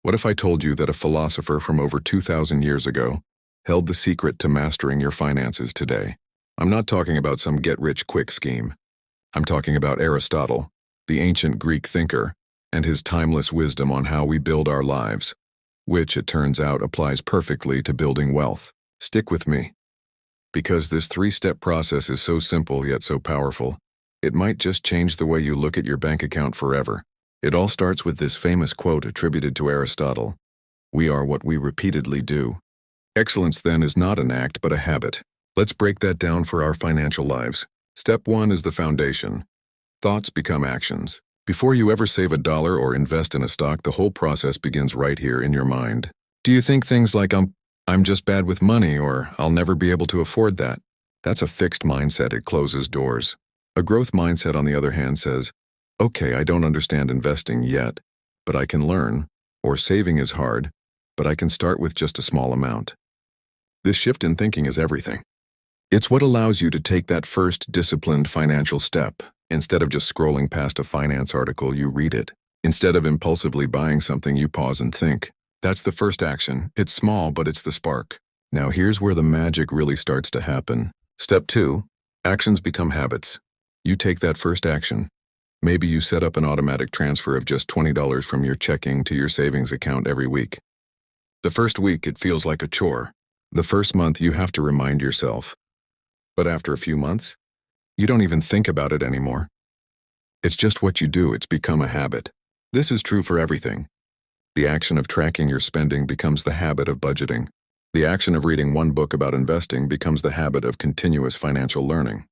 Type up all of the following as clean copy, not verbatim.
What if I told you that a philosopher from over 2,000 years ago held the secret to mastering your finances today? I'm not talking about some get-rich-quick scheme. I'm talking about Aristotle, the ancient Greek thinker, and his timeless wisdom on how we build our lives, which, it turns out, applies perfectly to building wealth. Stick with me. Because this three-step process is so simple yet so powerful, it might just change the way you look at your bank account forever. It all starts with this famous quote attributed to Aristotle: "We are what we repeatedly do." Excellence, then, is not an act but a habit. Let's break that down for our financial lives. Step 1 is the foundation. Thoughts become actions. Before you ever save $1 or invest in a stock, the whole process begins right here in your mind. Do you think things like, I'm just bad with money, or I'll never be able to afford that? That's a fixed mindset. It closes doors. A growth mindset, on the other hand, says, okay, I don't understand investing yet, but I can learn, or saving is hard, but I can start with just a small amount. This shift in thinking is everything. It's what allows you to take that first disciplined financial step. Instead of just scrolling past a finance article, you read it. Instead of impulsively buying something, you pause and think. That's the first action. It's small, but it's the spark. Now here's where the magic really starts to happen. Step 2, actions become habits. You take that first action. Maybe you set up an automatic transfer of just $20 from your checking to your savings account every week. The first week, it feels like a chore. The first month, you have to remind yourself. But after a few months, you don't even think about it anymore. It's just what you do. It's become a habit. This is true for everything. The action of tracking your spending becomes the habit of budgeting. The action of reading one book about investing becomes the habit of continuous financial learning.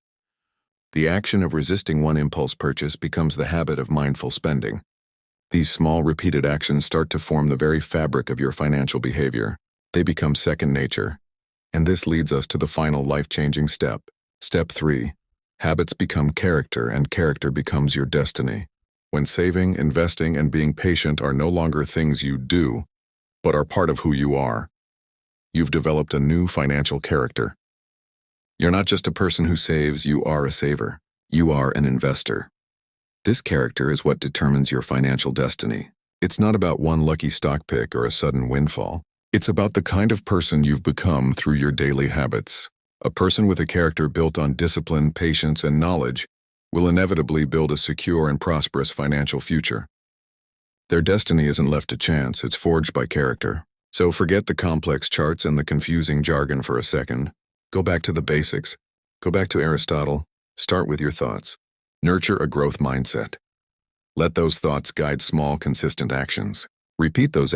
The action of resisting one impulse purchase becomes the habit of mindful spending. These small, repeated actions start to form the very fabric of your financial behavior. They become second nature. And this leads us to the final life-changing step. Step 3. Habits become character, and character becomes your destiny. When saving, investing, and being patient are no longer things you do, but are part of who you are, you've developed a new financial character. You're not just a person who saves, you are a saver. You are an investor. This character is what determines your financial destiny. It's not about one lucky stock pick or a sudden windfall. It's about the kind of person you've become through your daily habits. A person with a character built on discipline, patience, and knowledge will inevitably build a secure and prosperous financial future. Their destiny isn't left to chance, it's forged by character. So forget the complex charts and the confusing jargon for a second. Go back to the basics. Go back to Aristotle. Start with your thoughts. Nurture a growth mindset. Let those thoughts guide small, consistent actions. Repeat those